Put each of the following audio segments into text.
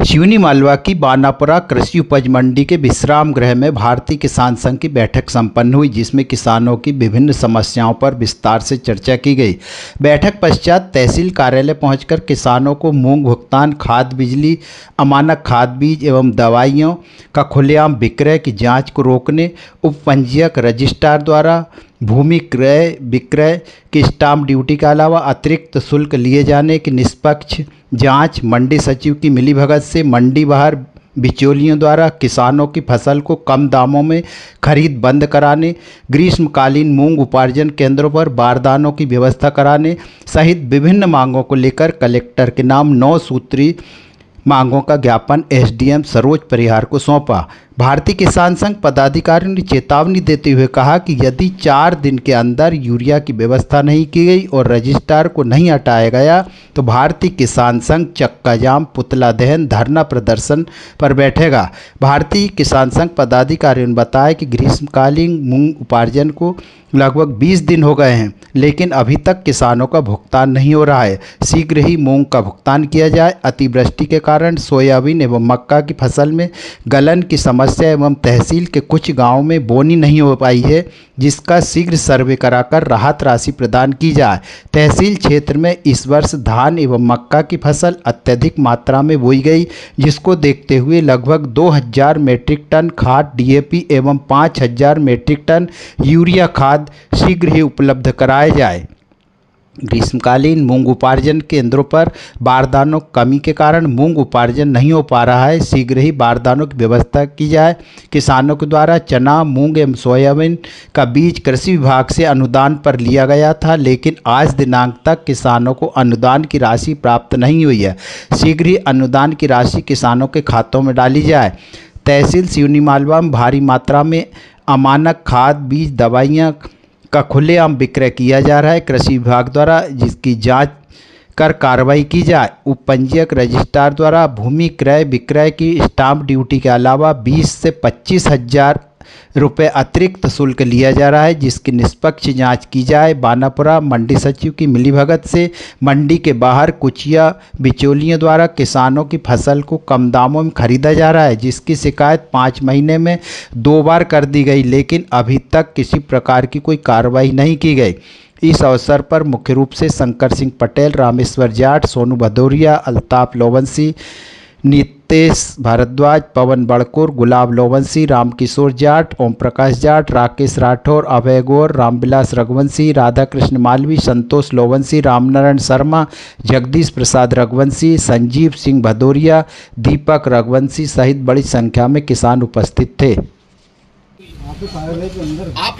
सिवनी मालवा की बानापुरा कृषि उपज मंडी के विश्राम गृह में भारतीय किसान संघ की बैठक संपन्न हुई, जिसमें किसानों की विभिन्न समस्याओं पर विस्तार से चर्चा की गई। बैठक पश्चात तहसील कार्यालय पहुंचकर किसानों को मूंग भुगतान, खाद, बिजली, अमानक खाद बीज एवं दवाइयों का खुलेआम विक्रय की जांच को रोकने, उपपंजीयक रजिस्ट्रार द्वारा भूमि क्रय विक्रय की स्टाम्प ड्यूटी के अलावा अतिरिक्त शुल्क लिए जाने की निष्पक्ष जांच, मंडी सचिव की मिलीभगत से मंडी बाहर बिचौलियों द्वारा किसानों की फसल को कम दामों में खरीद बंद कराने, ग्रीष्मकालीन मूंग उपार्जन केंद्रों पर बारदानों की व्यवस्था कराने सहित विभिन्न मांगों को लेकर कलेक्टर के नाम 9 सूत्री मांगों का ज्ञापन एसडीएम सरोज परिहार को सौंपा। भारतीय किसान संघ पदाधिकारियों ने चेतावनी देते हुए कहा कि यदि 4 दिन के अंदर यूरिया की व्यवस्था नहीं की गई और रजिस्ट्रार को नहीं हटाया गया तो भारतीय किसान संघ चक्का जाम, पुतला दहन, धरना प्रदर्शन पर बैठेगा। भारतीय किसान संघ पदाधिकारियों ने बताया कि ग्रीष्मकालीन मूंग उपार्जन को लगभग 20 दिन हो गए हैं, लेकिन अभी तक किसानों का भुगतान नहीं हो रहा है। शीघ्र ही मूंग का भुगतान किया जाए। अतिवृष्टि के कारण सोयाबीन एवं मक्का की फसल में गलन की समस्या एवं तहसील के कुछ गांवों में बोनी नहीं हो पाई है, जिसका शीघ्र सर्वे कराकर राहत राशि प्रदान की जाए। तहसील क्षेत्र में इस वर्ष धान एवं मक्का की फसल अत्यधिक मात्रा में बोई गई, जिसको देखते हुए लगभग 2000 मीट्रिक टन खाद डीएपी एवं 5000 मीट्रिक टन यूरिया खाद शीघ्र ही उपलब्ध कराए जाए। ग्रीष्मकालीन मूंग उपार्जन केंद्रों पर बारदानों कमी के कारण मूंग उपार्जन नहीं हो पा रहा है, शीघ्र ही बारदानों की व्यवस्था की जाए। किसानों के द्वारा चना, मूंग एवं सोयाबीन का बीज कृषि विभाग से अनुदान पर लिया गया था, लेकिन आज दिनांक तक किसानों को अनुदान की राशि प्राप्त नहीं हुई है। शीघ्र ही अनुदान की राशि किसानों के खातों में डाली जाए। तहसील सिवनी मालवा में भारी मात्रा में अमानक खाद, बीज, दवाइयाँ का खुलेआम विक्रय किया जा रहा है। कृषि विभाग द्वारा जिसकी जांच कर कार्रवाई की जाए। उपपंजीयक रजिस्ट्रार द्वारा भूमि क्रय विक्रय की स्टाम्प ड्यूटी के अलावा 20 से 25 हज़ार रुपये अतिरिक्त शुल्क लिया जा रहा है, जिसकी निष्पक्ष जांच की जाए। बानापुरा मंडी सचिव की मिलीभगत से मंडी के बाहर कुचिया बिचौलियों द्वारा किसानों की फसल को कम दामों में खरीदा जा रहा है, जिसकी शिकायत 5 महीने में 2 बार कर दी गई, लेकिन अभी तक किसी प्रकार की कोई कार्रवाई नहीं की गई। इस अवसर पर मुख्य रूप से शंकर सिंह पटेल, रामेश्वर जाट, सोनू भदौरिया, अल्ताफ लोवंशी, नितेश भारद्वाज, पवन बड़कुर, गुलाब लोवंशी, रामकिशोर जाट, ओम प्रकाश जाट, राकेश राठौर, अभय गौर, रामविलास रघुवंशी, राधा कृष्ण मालवी, संतोष लोवंशी, रामनारायण शर्मा, जगदीश प्रसाद रघुवंशी, संजीव सिंह भदौरिया, दीपक रघुवंशी सहित बड़ी संख्या में किसान उपस्थित थे। आपके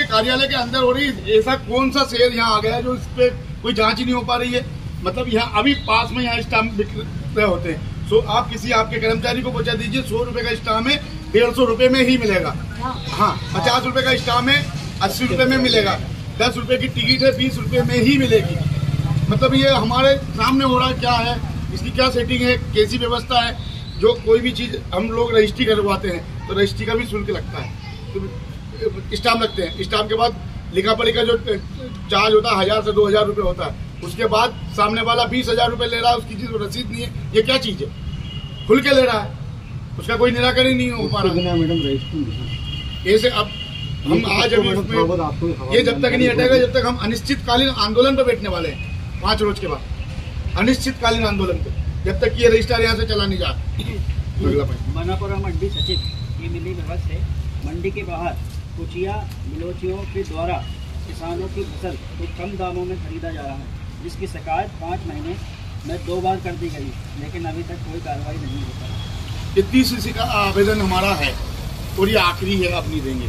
कार्यालय के अंदर हो रही ऐसा कौन सा शेयर यहाँ आ गया जो इस पे कोई जांच ही नहीं हो पा रही है? मतलब यहाँ अभी पास में यहाँ स्टाम्प विक्रय होते हैं, सो आप किसी आपके कर्मचारी को पहुंचा दीजिए, 100 रुपए का स्टाम्प है 150 रुपए में ही मिलेगा। हाँ, 50 रुपए का स्टाम्प है 80 रुपए में मिलेगा। 10 रुपए की टिकट है 20 रुपए में ही मिलेगी। मतलब ये हमारे सामने हो रहा क्या है, इसकी क्या सेटिंग है, कैसी व्यवस्था है? जो कोई भी चीज हम लोग रजिस्ट्री करवाते हैं तो रजिस्ट्री का भी शुल्क लगता है, तो स्टाम्प लगते हैं। स्टाम्प के बाद लिखा पढ़ी का जो चार्ज होता है 1000 से 2000 रुपए होता है। उसके बाद सामने वाला 20,000 रुपए ले रहा है, उसकी चीज रसीद नहीं है। ये क्या चीज है? खुल के ले रहा है, उसका कोई निराकरण नहीं हो पा रहा है। ऐसे अब हम आज अभी इसमें ये जब तक नहीं हटेगा, जब तक हम अनिश्चितकालीन आंदोलन पर बैठने वाले हैं 5 रोज के बाद, अनिश्चितकालीन आंदोलन पे, जब तक ये रजिस्ट्रार यहाँ से चला नहीं जाए। बानापुरा मंडी सचिव की मिलीभगत से मंडी के बाहर कुचिया बिलोचियों के द्वारा किसानों की फसल को कम दामों में खरीदा जा रहा है, जिसकी शिकायत 5 महीने में 2 बार कर दी गई, लेकिन अभी तक कोई कार्रवाई नहीं हो पाई। ये 30 का आवेदन हमारा है और ये आखिरी है, अब नहीं देंगे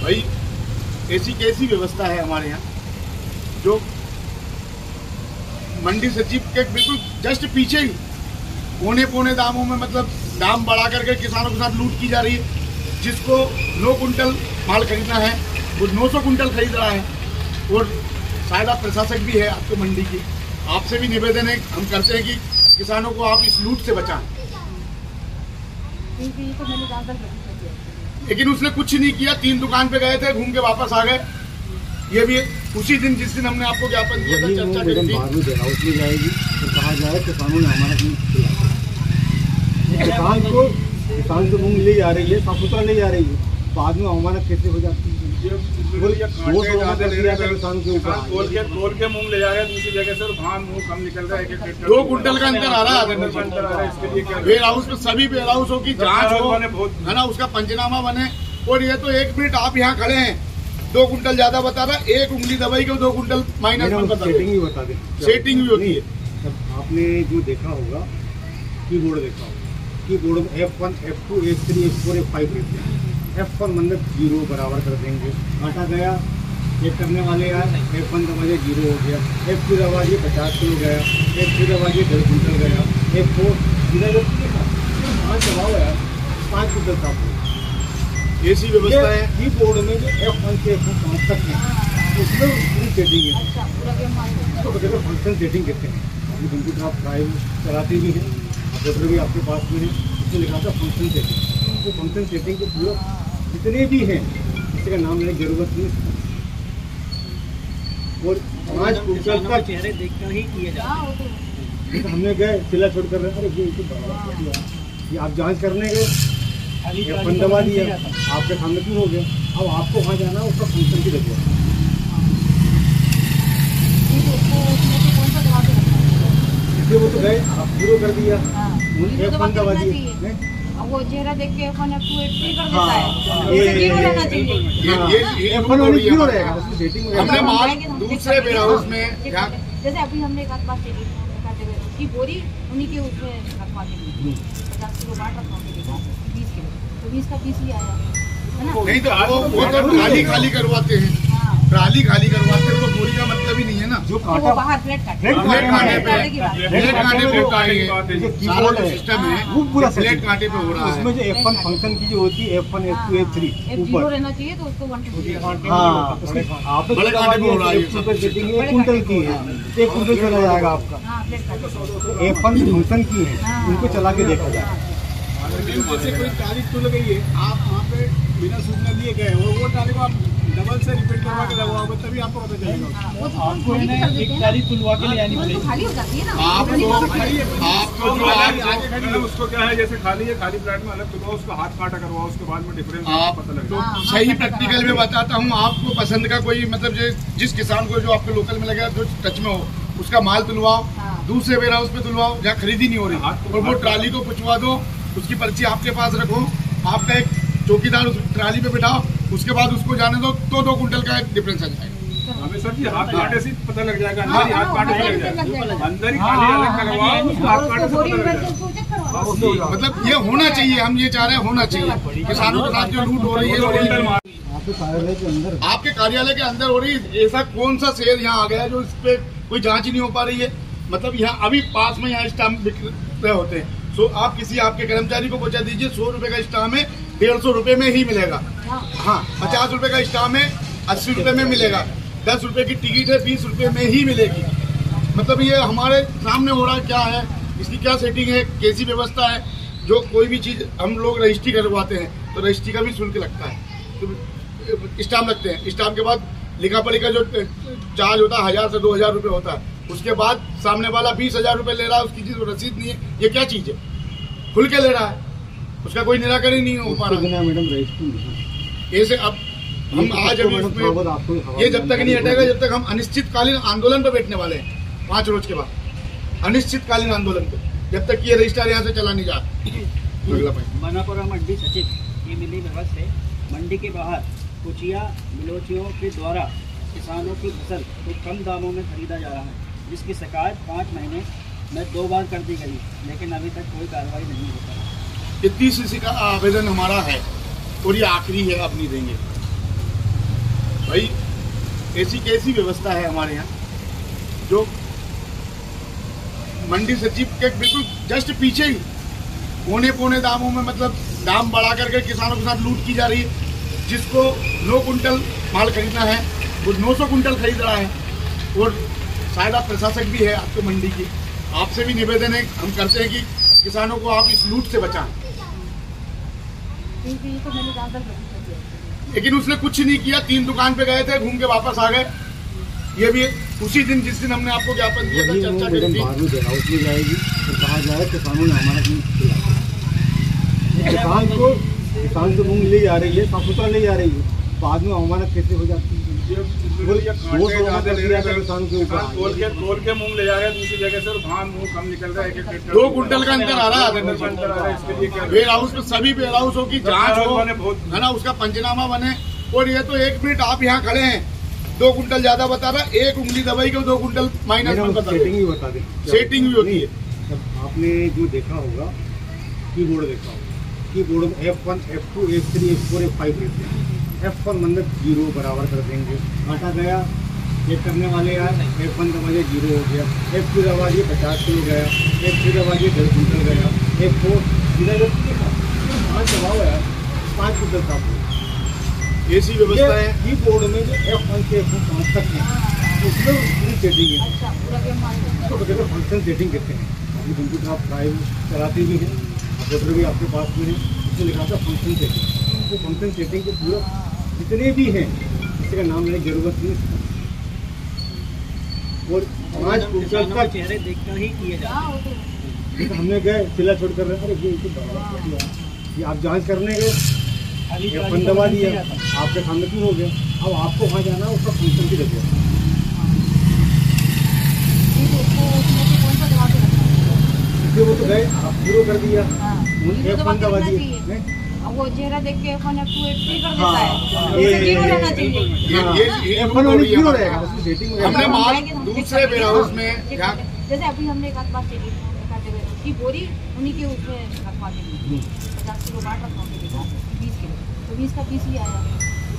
भाई। ऐसी कैसी व्यवस्था है हमारे यहाँ, जो मंडी सचिव के बिल्कुल जस्ट पीछे ही पौने दामों में, मतलब दाम बढ़ा करके किसानों के साथ लूट की जा रही है। जिसको 9 कुंटल माल खरीदना है वो 900 कुंटल खरीद रहा है। और शायद आप प्रशासक भी है आपके मंडी की, आपसे भी निवेदन है, हम करते हैं कि किसानों को आप इस लूट से बचाएं। लेकिन उसने कुछ नहीं किया, 3 दुकान पे गए थे, घूम के वापस आ गए। ये भी उसी दिन जिस दिन हमने आपको ज्ञापन दिया था, चर्चा करी थी। किसान को मूंग ले जा रही है, साफ सुथरा ले जा रही है, बाद में अवमानना कैसे हो जाती है? किसान तोल के मूंग ले जा रहे हैं दूसरी जगह से, धान मूंग कम निकल रहा है, 2 कुंटल का अंतर आ रहा है। इसके लिए वेयर हाउस में सभी वेयर हाउसों की जांच हो, है ना, उसका पंचनामा बने। और ये तो 1 मिनट आप यहाँ खड़े हैं, 2 कुंटल ज्यादा बता रहा, 1 उंगली दवाई को 2 कुंटल माइनस में बता दे। सेटिंग भी होती है। आपने जो देखा होगा, कीबोर्ड देखा होगा, कीबोर्ड में F1, F2, F3, F4, F5 रहते हैं। F1 मतलब 0 बराबर कर देंगे, आटा गया, ये करने वाले यार F1 दबाइए 0 हो गया, F2 दबाइए 50 किलो गया, F3 दबाइए 1.5 कुंटल गया, F4 इधर 5 दबाओ यार 5 कुंटल का। ऐसी व्यवस्था है कीबोर्ड में जो F1 से F5 तक है, उसमें पूरी सेटिंग है, तो देखो फंक्शन सेटिंग कहते हैं। अपनी कंप्यूटर आप ड्राइव चलाते भी हैं, कंप्यूटर भी आपके पास में है, उसमें लिखा था फंक्शन सेटिंग। तो फंक्शन सेटिंग के पूरा जितने भी हैं किसी का नाम लेने की जरूरत नहीं। और 5 कुंटल का चेहरे देखकर ही किए जाते हैं। हमने गए चिल्ला छोड़ कर रहे, अरे ये आप जांच करने गए, F1 दबा दिया, आपके सामने क्यों हो गया? अब आपको वहाँ जाना उसका फंक्शन की जरूरत है। वो तो गए, आप 0 कर दिया, F1 दबा दिया, वो चेहरा देख के F1, F2, F3 कर देता है, ये 0 रहना चाहिए। F1 वाली 0 रहेगा, उसमें सेटिंग में हमने माल दूसरे वेयर हाउस में जैसे अभी हमने एक बात दिखाते हुए उसकी बोरी उन्हीं के उसमें रखवा दी 50 किलो बाट रखवा के देखा 20 किलो, तो 20 का 20 ही आया है ना। नहीं तो वो तो ट्राली खाली करवाते हैं, ट्राली खाली करवाते हैं, तो बोरी का मतलब ही नहीं है ना। जो वो बाहर प्लेट काटे पे सारा जो सिस्टम है वो पूरा प्लेट कांटे पे हो रहा है। उसमें जो F1 फंक्शन की जो होती है F1, F2, F3 F0 रहना चाहिए, तो उसको 1 to 0। हाँ, आप बड़े कांटे पे हो रहा है, सेटिंग 1 कुंटल की है, 1 कुंटल चला जाएगा आपका। F1 फंक्शन की है, उनको चला के देखा जाए। जैसे कोई तारीख खुल गई है, आप वहाँ पे बिना सूचना दिए गए और वो तारीख को आप डबल से रिपीट करवा के लगवाओगे तभी आपको पता चलेगा। आपको है ना एक तारीख खुलवा के ले आनी पड़ेगी, खाली हो जाती है ना। आपको जो आज उसको क्या है, जैसे खाली है, खाली प्लाट में अलग खुलवाओ, उसका हाथ काटा करवाओ, उसके बाद में डिफरेंस पता लगेगा। तो सही प्रैक्टिकल में बताता हूँ आपको, पसंद का कोई मतलब जिस किसान को जो आपके लोकल में लगे, जो टच में हो, उसका माल तुलवाओ, दूसरे वेयर हाउस पे तुलवाओ जहाँ खरीदी नहीं हो रही, और वो ट्राली को पुछवा दो, उसकी पर्ची आपके पास रखो, आपका एक चौकीदार उस ट्राली पे बिठाओ, उसके बाद उसको जाने दो, तो 2 कुंटल का डिफरेंस आ जाएगा। हमें सर जी हाथ काटे से पता लग जाएगा, अंदर ही हाथ काटे से लग जाएगा, अंदर ही खाली अलग करवाओ, उसको हाथ काटे से पता लग जाएगा। मतलब ये होना चाहिए, हम ये चाह रहे हैं होना चाहिए। किसानों के साथ जो लूट हो रही है आपके कार्यालय के अंदर हो रही है, ऐसा कौन सा शेयर यहाँ आ गया जो इस पे कोई जांच ही नहीं हो पा रही है? मतलब यहाँ अभी पास में यहाँ स्टाम्प बिक रहे होते हैं, तो आप किसी आपके कर्मचारी को पहुंचा दीजिए, 100 रुपए का स्टाम्प है 150 रुपए में ही मिलेगा। हाँ, 50 रुपए का स्टाम्प है 80 रुपए में मिलेगा, 10 रुपए की टिकट है 20 रुपए में ही मिलेगी। मतलब ये हमारे सामने हो रहा क्या है, इसकी क्या सेटिंग है, कैसी व्यवस्था है? जो कोई भी चीज हम लोग रजिस्ट्री करवाते हैं तो रजिस्ट्री का भी शुल्क लगता है, तो स्टाम्प लगते हैं, स्टाम्प के बाद लिखा पढ़ी का जो चार्ज होता है 1000 से 2000 रुपए होता है, उसके बाद सामने वाला 20,000 रुपए ले रहा है, उसकी चीज रसीद नहीं है। ये क्या चीज है? खुल के ले रहा है, उसका कोई निराकरण नहीं हो पा रहा है। ऐसे अब हम आज अभी उसमें ये जब तक नहीं हटेगा, जब तक हम अनिश्चितकालीन आंदोलन पर बैठने वाले हैं 5 रोज के बाद, अनिश्चितकालीन आंदोलन पे, जब तक ये रजिस्ट्रार यहाँ से चला नहीं जा। बनापुरा मंडी सचिव की मिली भगत से मंडी के बाहर कुचिया मिलोचियों के द्वारा किसानों की फसल को कम दामों में खरीदा जा रहा है, जिसकी शिकायत 5 महीने में 2 बार कर दी गई, लेकिन अभी तक कोई कार्रवाई नहीं हो पाई। ये 30 का आवेदन हमारा है और ये आखिरी है, अब नहीं देंगे भाई। ऐसी कैसी व्यवस्था है हमारे यहाँ, जो मंडी सचिव के बिल्कुल जस्ट पीछे ही पौने दामों में, मतलब दाम बढ़ा करके किसानों के साथ लूट की जा रही है। जिसको 9 कुंटल माल खरीदना है वो 900 कुंटल खरीद रहा है। और शायद आप प्रशासक भी है आपको मंडी की, आपसे भी निवेदन है, हम करते हैं कि किसानों को आप इस लूट से बचाएं। लेकिन उसने कुछ नहीं किया, 3 दुकान पे गए थे, घूम के वापस आ गए। ये भी उसी दिन जिस दिन हमने आपको ज्ञापन दिया था, चर्चा करी थी। जाएगी तो कहा जाए किसानों ने हमारा किसान से मूंग ले जा रही है, साफ सुथरा ले जा रही है, बाद में अवमानत कैसे हो जाती है? तोल के मूंग ले जा रहे हैं दूसरी जगह से, धान मूंग कम निकल रहा है, 2 कुंटल का अंतर आ रहा है। इसके लिए क्या वेयर हाउस में सभी वेयर हाउसों की जांच हो, है ना, उसका पंचनामा बने। और ये तो 1 मिनट आप यहाँ खड़े हैं, 2 कुंटल ज्यादा बता रहा, 1 उंगली दवाई को 2 कुंटल माइनस में बता सेटिंग भी बता दे, सेटिंग भी होती है। आपने जो देखा होगा कीबोर्ड देखा होगा, कीबोर्ड में F1, F2, F3, F4, F5 रहते हैं। F1 मतलब 0 बराबर कर देंगे, आटा गया, चेक करने वाले आए, F1 दबाइए 0 हो गया, F2 दबाइए 50 किलो गया, F3 दबाइए 10 कुंटल गया, F4 5 दबाओ यार 5 कुंटल का ऐसी व्यवस्था है। कीबोर्ड में जो F1 से F4 पहुँच तक है उसमें पूरी सेटिंग है, उसको फंक्शन सेटिंग कहते हैं। अभी कंप्यूटर आप ड्राइव चलाते भी हैं, कंप्यूटर भी आपके पास में है, उसमें लिखा था फंक्शन सेटिंग। तो फंक्शन सेटिंग के पूरा जितने भी हैं किसी का नाम लेने की जरूरत नहीं। और 5 कुंटल का चेहरे देखकर ही किए जाते हैं। हमने गए चिल्ला छोड़ कर रहे, अरे ये आप जांच करने गए, F1 दबा दिया, आपके सामने क्यों हो गया? अब आपको वहाँ जाना है, उसका फंक्शन की जरूरत है। वो तो गए, आप 0 कर दिया, F1 दबा दिया, वो चेहरा देख के F1, F2, F3 कर देता है, उसे 0 रहना चाहिए। F1 0 रहेगा, उसकी सेटिंग में हमने माल दूसरे वेयर हाउस में जैसे अभी हमने एक आध बात चली की बोरी उन्हीं के उसमें रखवा के 50 किलो बाट रखवा के देखा 20 किलो, तो 20 का 20 ही आया,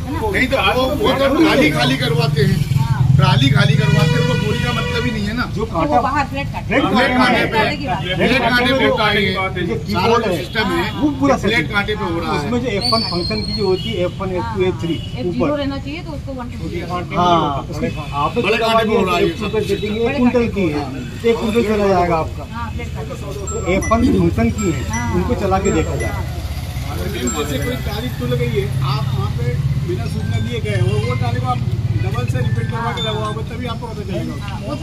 है ना? नहीं तो वो तो ट्राली खाली करवाते हैं, ट्राली खाली करवाते हैं, वो बोरी का मतलब ही नहीं है ना। जो तो वो बाहर फ्लैट काटे फ्लैट कांटे पे सिस्टम है, वो पूरा फ्लैट कांटे पे हो रहा है। उसमें जो F1 फंक्शन की जो होती है F1, F2, F3 F0 रहना चाहिए, तो उसको 120 हाँ, आप बड़े कांटे पे हो रहा है। सेटिंग 1 कुंटल की है, 1 कुंटल चला जाएगा आपका। F1 फंक्शन की है, उनको चला के देखा जाए। जैसे कोई तारीख तो लगाई है, आप वहाँ पे बिना सूचना लिए गए और वो तारीख आप डबल से रिपीट करवा के लगवाओगे तभी आपको पता चलेगा।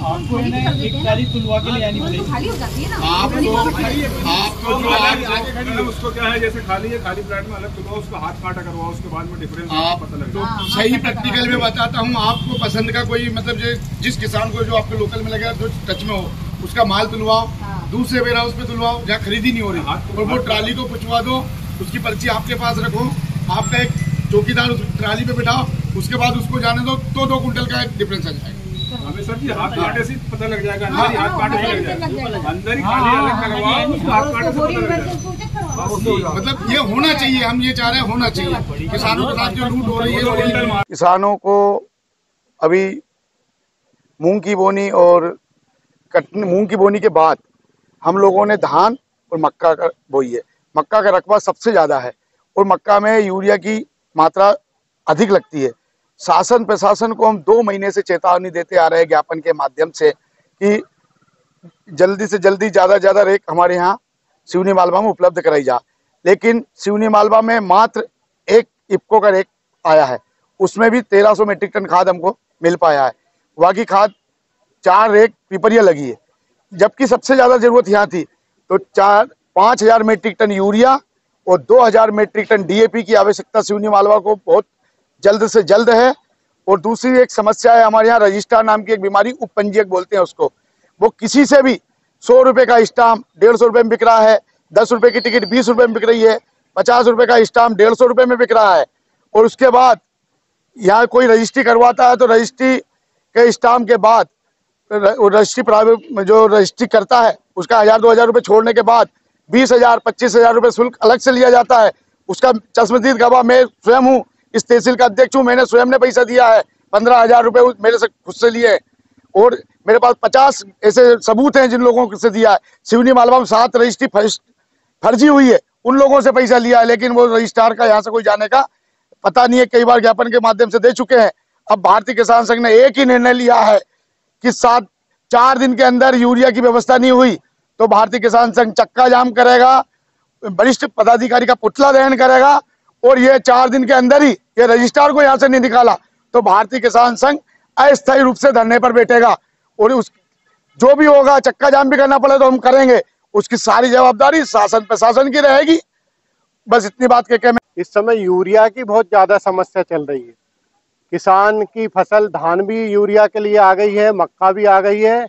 आपको एक तारीख तुलवा के ले आनी पड़ेगी, खाली हो जाती है ना। आपको जो आगे उसको क्या है, जैसे खाली है, खाली प्लाट में अलग तुलवाओ, उसका हाथ काटा करवाओ, उसके बाद में डिफरेंस पता लगेगा। तो सही प्रैक्टिकल में बताता हूँ आपको, पसंद का कोई मतलब जिस किसान को जो आपके लोकल में लगेगा, जो टच में हो, उसका माल तुलवाओ, दूसरे वेयर हाउस पे तुलवाओ जहाँ खरीदी नहीं हो रही, और वो ट्राली को पुछवा दो, उसकी पर्ची आपके पास रखो, आपका एक चौकीदार उस ट्राली पे बिठाओ, उसके बाद उसको जाने दो, तो 2 कुंटल का डिफरेंस आ जाएगा। हमें सर जी हाथ काटे से पता लग जाएगा, अंदर ही हाथ काटे से लग जाएगा, अंदर ही खाली अलग करवाओ, उसको हाथ काटे से पता लग जाएगा। मतलब ये होना चाहिए, हम ये चाह रहे हैं होना चाहिए। किसानों के साथ जो लूट हो रही है, किसानों को अभी मूंग की बोनी और मूंग की बोनी के बाद हम लोगों ने धान और मक्का का बोई है। मक्का का रकबा सबसे ज़्यादा है और मक्का में यूरिया की मात्रा अधिक लगती है। शासन प्रशासन को हम 2 महीने से चेतावनी देते आ रहे हैं ज्ञापन के माध्यम से कि जल्दी से जल्दी ज़्यादा रेक हमारे यहाँ सिवनी मालवा में उपलब्ध कराई जा, लेकिन सिवनी मालवा में मात्र 1 इफ्को का रेक आया है, उसमें भी 1300 मेट्रिक टन खाद हमको मिल पाया है। बाकी खाद 4 रेक पिपरिया लगी है, जबकि सबसे ज़्यादा ज़रूरत यहाँ थी। तो 5,000 मेट्रिक टन यूरिया और 2,000 मेट्रिक टन DAP की आवश्यकता सिवनी मालवा को बहुत जल्द से जल्द है। और दूसरी एक समस्या है हमारे यहाँ, रजिस्ट्रार नाम की एक बीमारी, उपपंजीयक बोलते हैं उसको। वो किसी से भी 100 रुपये का स्टाम्प 150 रुपये में बिक रहा है, 10 रुपये की टिकट 20 रुपये में बिक रही है, 50 रुपये का स्टाम्प 150 रुपये में बिक रहा है। और उसके बाद यहाँ कोई रजिस्ट्री करवाता है तो रजिस्ट्री के स्टाम्प के बाद रजिस्ट्री प्राइवेट जो रजिस्ट्री करता है उसका 1,000-2,000 रुपये छोड़ने के बाद 20,000-25,000 रुपये शुल्क अलग से लिया जाता है। उसका चश्मदीद गवाह मैं स्वयं हूँ, इस तहसील का अध्यक्ष हूँ, मैंने स्वयं ने पैसा दिया है, 15,000 रुपये मेरे से खुद से लिए। और मेरे पास 50 ऐसे सबूत हैं जिन लोगों से दिया है। सिवनी मालवा में 7 रजिस्ट्री फर्जी हुई है, उन लोगों से पैसा लिया है, लेकिन वो रजिस्ट्रार का यहाँ से कोई जाने का पता नहीं है। कई बार ज्ञापन के माध्यम से दे चुके हैं। अब भारतीय किसान संघ ने एक ही निर्णय लिया है कि 4 दिन के अंदर यूरिया की व्यवस्था नहीं हुई तो भारतीय किसान संघ चक्का जाम करेगा, वरिष्ठ पदाधिकारी का पुतला दहन करेगा। और ये 4 दिन के अंदर ही ये रजिस्ट्रार को यहाँ से नहीं निकाला तो भारतीय किसान संघ अस्थायी रूप से धरने पर बैठेगा। और उस जो भी होगा, चक्का जाम भी करना पड़े तो हम करेंगे, उसकी सारी जवाबदारी शासन प्रशासन की रहेगी। बस इतनी बात कह के मैं इस समय यूरिया की बहुत ज्यादा समस्या चल रही है। किसान की फसल धान भी यूरिया के लिए आ गई है, मक्का भी आ गई है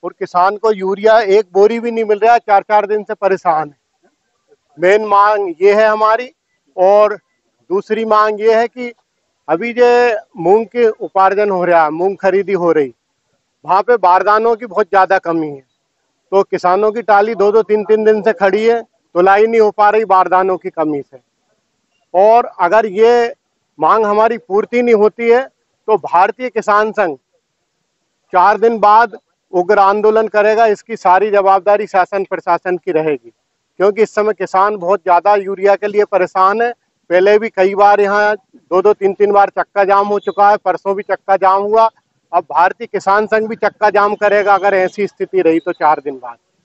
और किसान को यूरिया एक बोरी भी नहीं मिल रहा है, 4-4 दिन से परेशान है। मेन मांग ये है हमारी। और दूसरी मांग ये है कि अभी जो मूंग के उपार्जन हो रहा है, मूंग खरीदी हो रही, वहाँ पे बारदानों की बहुत ज़्यादा कमी है। तो किसानों की टाली 2-2, 3-3 दिन से खड़ी है, तुलाई नहीं हो पा रही बारदानों की कमी से। और अगर ये मांग हमारी पूर्ति नहीं होती है तो भारतीय किसान संघ 4 दिन बाद उग्र आंदोलन करेगा। इसकी सारी जवाबदारी शासन प्रशासन की रहेगी, क्योंकि इस समय किसान बहुत ज़्यादा यूरिया के लिए परेशान है। पहले भी कई बार यहाँ 2-2, 3-3 बार चक्का जाम हो चुका है, परसों भी चक्का जाम हुआ। अब भारतीय किसान संघ भी चक्का जाम करेगा अगर ऐसी स्थिति रही तो 4 दिन बाद।